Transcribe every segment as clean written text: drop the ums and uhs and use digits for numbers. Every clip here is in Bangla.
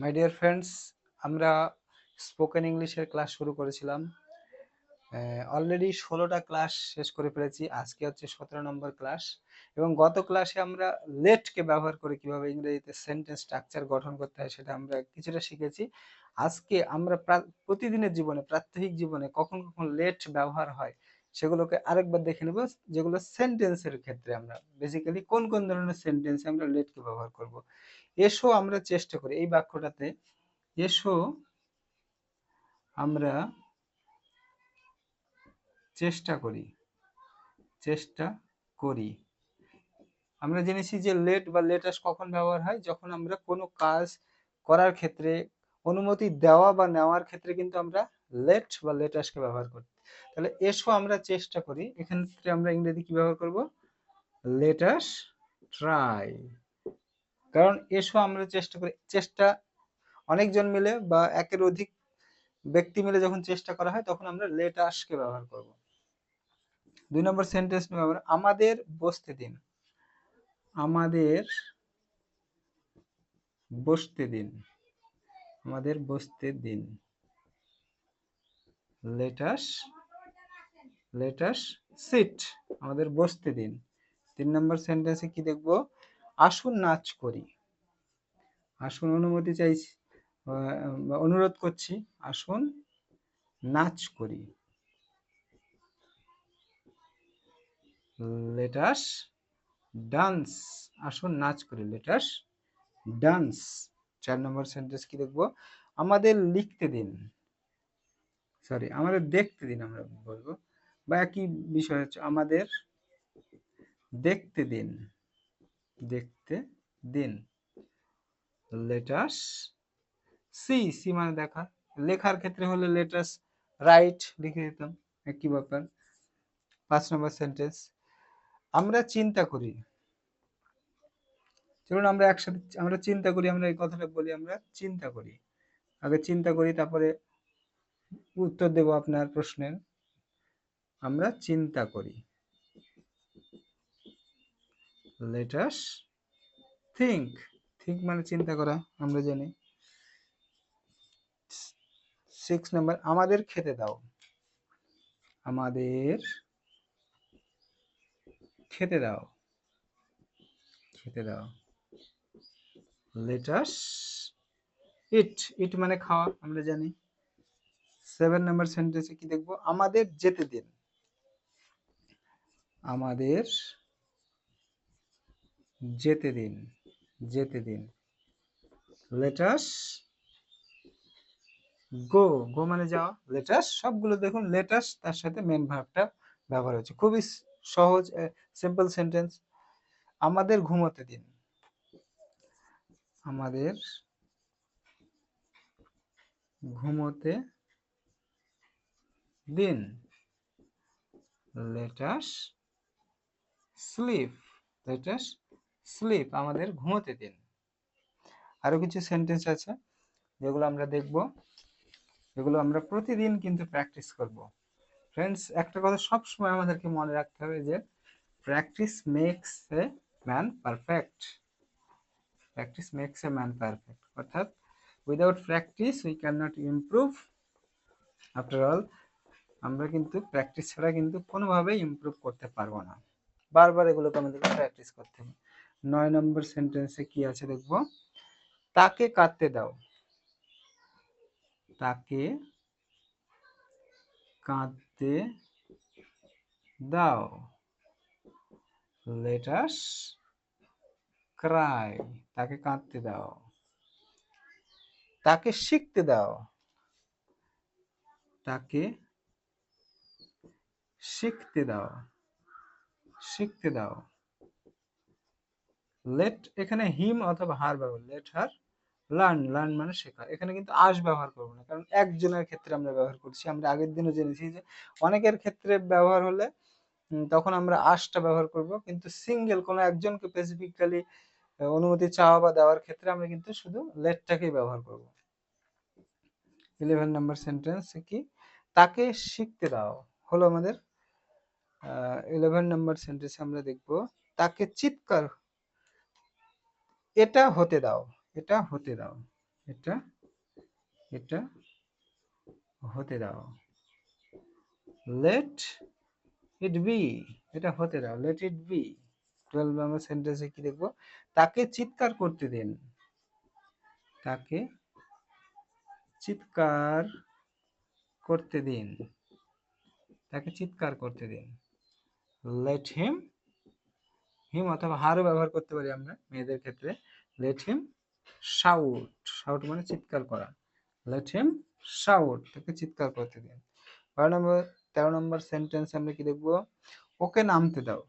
মাই ডিয়ার ফ্রেন্ডস, আমরা স্পোকেন ইংলিশের ক্লাস শুরু করেছিলাম। অলরেডি 16টা ক্লাস শেষ করে ফেলেছি। আজকে হচ্ছে 17 নম্বর ক্লাস। এবং গত ক্লাসে আমরা লেটকে ব্যবহার করে কিভাবে ইংরেজিতে সেন্টেন্স স্ট্রাকচার গঠন করতে হয় সেটা আমরা কিছুটা শিখেছি। আজকে আমরা প্রতিদিনের জীবনে, প্রাত্যহিক জীবনে কখন কখন লেট ব্যবহার হয় সেগুলোকে আরেকবার দেখে নেব, যেগুলো সেন্টেন্সের ক্ষেত্রে আমরা বেসিক্যালি কোন কোন ধরনের সেন্টেন্সে আমরা লেটকে ব্যবহার করব। এসো আমরা চেষ্টা করি, এই বাক্যটাতে এসো আমরা চেষ্টা করি, চেষ্টা করি। আমরা জেনেছি যে লেট বা লেটাস কখন ব্যবহার হয়, যখন আমরা কোনো কাজ করার ক্ষেত্রে অনুমতি দেওয়া বা নেওয়ার ক্ষেত্রে কিন্তু আমরা লেট বা লেটাসকে ব্যবহার করি। তাহলে এসো আমরা চেষ্টা করি, এক্ষেত্রে আমরা ইংরেজি কি ব্যবহার করব? Let us try. কারণ এসো আমরা চেষ্টা করি, চেষ্টা অনেকজন মিলে বা একের অধিক ব্যক্তি মিলে যখন চেষ্টা করা হয় তখন আমরা লেটাসকে ব্যবহার করব। 2 নম্বর সেন্টেন্স ব্যবহার, আমাদের বসতে দিন, আমাদের বসতে দিন, আমাদের বসতে দিন। লেটাস লেটাস সিট, আমাদের বসতে দিন। 3 নম্বর সেন্টেন্সে কি দেখব? আসুন নাচ করি, আসুন অনুমতি চাইছি, অনুরোধ করছি, আসুন নাচ করি। লেটাস ডান্স, আসুন নাচ করি, লেটাস ডান্স। 4 নম্বর সেন্টেন্স কি দেখব? আমাদের লিখতে দিন, সরি আমাদের দেখতে দিন আমরা বলবো, বা একই বিষয় হচ্ছে আমাদের দেখতে দিন, দেখতে দিন। লেটাস সি, সি মানে দেখা, লেখার ক্ষেত্রে হলে লেটাস রাইট লিখে দিতাম, একই ব্যাপার। 5 নম্বর সেন্টেন্স, আমরা চিন্তা করি, চলুন আমরা একসাথে আমরা চিন্তা করি, আমরা এই কথাটা বলি, আমরা চিন্তা করি। আগে চিন্তা করি, তারপরে উত্তর দেব আপনার প্রশ্নের। আমরা চিন্তা করি। লেটাস থিঙ্ক, থিঙ্ক মানে চিন্তা করা, আমরা জানি। 6 নম্বর, আমাদের খেতে দাও, আমাদের খেতে দাও, খেতে দাও। লেটাস ইট, ইট মানে খাওয়া, আমরা জানি। 7 নম্বর সেন্টেন্সে কি দেখবো? আমাদের যেতে দিন, আমাদের যেতে দিন, যেতে দিন। লেটাস গো, গো মানে যাওয়া। লেটাস সবগুলো দেখুন লেটাস তার সাথে মেন ভার্বটা ব্যবহার হচ্ছে, খুবই সহজ সিম্পল সেন্টেন্স। আমাদের ঘুমোতে দিন, আমাদের ঘুমোতে দিন। লেটাস স্লিপ, লেটাস স্লিপ, আমাদের ঘুমোতে দিন। আরো কিছু সেন্টেন্স আছে যেগুলো আমরা দেখব, যেগুলো আমরা প্রতিদিন কিন্তু প্র্যাকটিস করব। ফ্রেন্ডস, একটা কথা সব সময় আমাদেরকে মনে রাখতে হবে যে practice makes a man perfect, practice makes a man perfect, অর্থাৎ without practice we can not improve. After all, আমরা কিন্তু প্র্যাকটিস ছাড়া কিন্তু কোনোভাবেই ইমপ্রুভ করতে পারবো না। বারবার এগুলোকে আমাদেরকে প্র্যাকটিস করতে হবে। 9 নম্বর সেন্টেন্সে কি আছে দেখব? তাকে কাঁদতে দাও, তাকে কাঁদতে দাও। লেটাস ক্রাই, তাকে কাঁদতে দাও। তাকে শিখতে দাও, তাকে শিখতে দাও, শিখতে দাও। লেট এখানে হিম অথবা হার ব্যবহার, লেট হার লার্ন, লার্ন মানে শেখা। এখানে কিন্তু আস ব্যবহার করবো না, কারণ একজনের ক্ষেত্রে আমরা ব্যবহার করছি। আমরা আগের দিনও জেনেছি যে অনেকের ক্ষেত্রে ব্যবহার হলে তখন আমরা আসটা ব্যবহার করব, কিন্তু সিঙ্গেল কোনো একজনকে স্পেসিফিক্যালি অনুমতি চাওয়া বা দেওয়ার ক্ষেত্রে আমরা কিন্তু শুধু লেটটাকেই ব্যবহার করব। 11 নম্বর সেন্টেন্স কি? তাকে শিখতে দাও হলো আমাদের 11 নম্বর সেন্টেন্স। আমরা দেখব তাকে চিৎকার, এটা হতে দাও, এটা হতে দাও, এটা এটা হতে দাও। লেট ইট বি, এটা হতে দাও, লেট ইট বি। 12 নম্বর সেন্টেন্সে কি দেখবো, তাকে চিৎকার করতে দিন, তাকে চিৎকার করতে দিন, তাকে চিৎকার করতে দিন। লেট হিম, হিম অথবা হারও ব্যবহার করতে পারি আমরা মেয়েদের ক্ষেত্রে। লেট হিম শাউট, শাউট মানে চিৎকার করা। লেট হিম শাউট, তাকে চিৎকার করতে দিন। 13 নম্বর সেন্টেন্স আমরা কি দেখবো, ওকে নামতে দাও,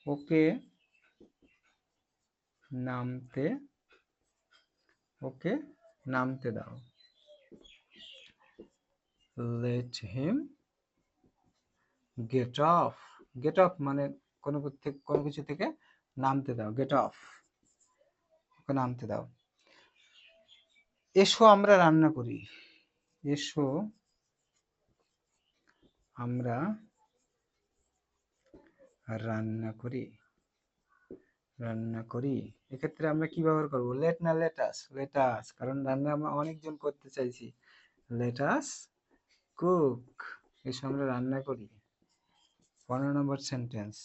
ওকে নামতে, ওকে নামতে দাও। Let him get off, get off মানে কোনো কিছু থেকে নামতে দাও, গেট অফ, ওকে নামতে দাও। এসো আমরা রান্না করি, এসো আমরা রান্না করি, রান্না করি। এক্ষেত্রে আমরা কি ব্যবহার করবো, লেট না লেটাস, লেটাস, কারণ রান্না আমরা অনেকজন করতে চাইছি। লেটাস কুক, এসো আমরা রান্না করি। 15 নম্বর সেন্টেন্স,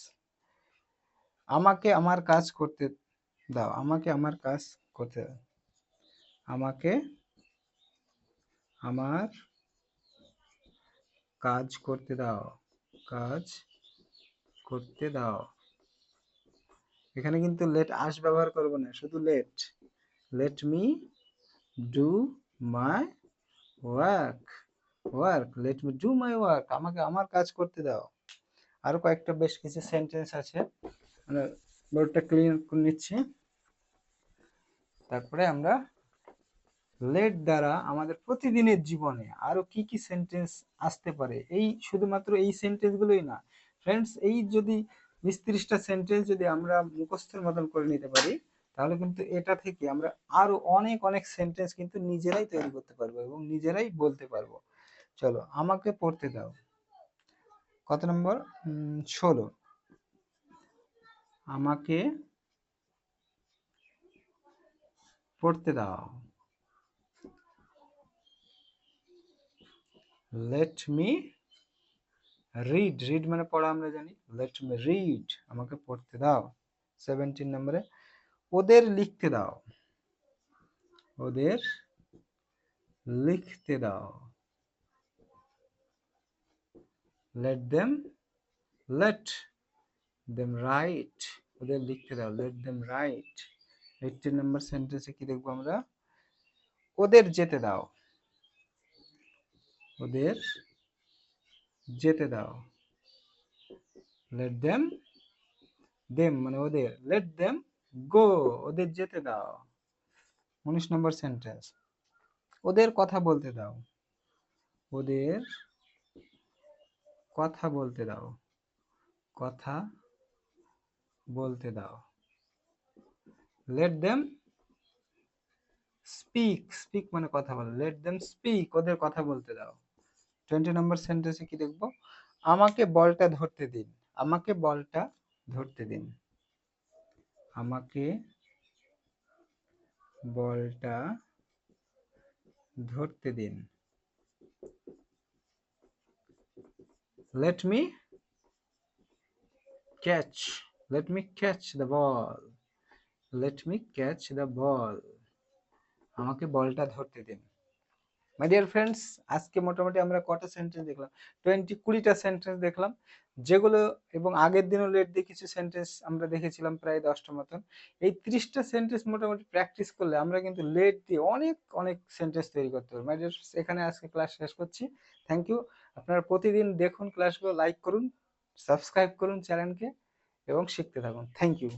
আমাকে আমার কাজ করতে দাও, আমাকে আমার কাজ করতে দাও, আমাকে আমার কাজ করতে দাও, কাজ করতে দাও। এখানে কিন্তু লেট আস ব্যবহার করব না, শুধু let, let me do my work, work, let me do my work, আমাকে আমার কাজ করতে দাও। আরো কয়েকটা বেশ কিছু সেন্টেন্স আছে, মানে বোর্ডটা ক্লিয়ার করে নিচ্ছি, তারপরে আমরা লেট দ্বারা আমাদের প্রতিদিনের জীবনে আরো কি কি সেন্টেন্স আসতে পারে, এই শুধুমাত্র এই সেন্টেন্স গুলোই না ফ্রেন্ডস, এই যদি 20-30টা সেন্টেন্স যদি আমরা মুখস্থের মতন করে নিতে পারি, তাহলে কিন্তু এটা থেকে আমরা আরো অনেক অনেক সেন্টেন্স কিন্তু নিজেরাই তৈরি করতে পারবো এবং নিজেরাই বলতে পারবো। চলো, আমাকে পড়তে দাও, কত নম্বর, 16, আমাকে পড়তে দাও। লেট মি রিড, রিড মানে পড়া আমরা জানি, লেট মি রিড, আমাকে পড়তে দাও। 17 নম্বরে, ওদের লিখতে দাও, ওদের লিখতে দাও। Let them, let them right, ওদের লিখতে দাও, লেট দেম রাইট। 18 নম্বর সেন্টেন্সে কি দেখবো আমরা, ওদের যেতে দাও, ওদের যেতে দাও। লেট দেম, দেম মানে ওদের, লেট দেম গো, ওদের যেতে দাও। 19 নম্বর সেন্টেন্স, ওদের কথা বলতে দাও, ওদের কথা বলতে দাও, কথা বলতে দাও। লেট দেম স্পিক, স্পিক মানে কথা বলো, লেট দেম স্পিক, ওদের কথা বলতে দাও। 20 নম্বর সেন্টেন্সে কি দেখবো, আমাকে বলটা ধরতে দিন, আমাকে বলটা ধরতে দিন, আমাকে বলটা ধরতে দিন। Let me catch, let me catch the ball, let me catch the ball, আমাকে বলটা ধরতে দিন। মাই ডিয়ার ফ্রেন্ডস, আজকে মোটামুটি আমরা কটা সেন্টেন্স দেখলাম, 20-20টা সেন্টেন্স দেখলাম, যেগুলো এবং আগের দিনও লেট দিয়ে কিছু সেন্টেন্স আমরা দেখেছিলাম প্রায় 10টা মতন। এই 30টা সেন্টেন্স মোটামুটি প্র্যাকটিস করলে আমরা কিন্তু লেট দিয়ে অনেক অনেক সেন্টেন্স তৈরি করতে পারবো। মাই ডিয়ার, এখানে আজকে ক্লাস শেষ করছি। Thank you. আপনারা প্রতিদিন দেখুন ক্লাসগুলো, লাইক করুন, সাবস্ক্রাইব করুন চ্যানেলকে এবং শিখতে থাকুন। Thank you.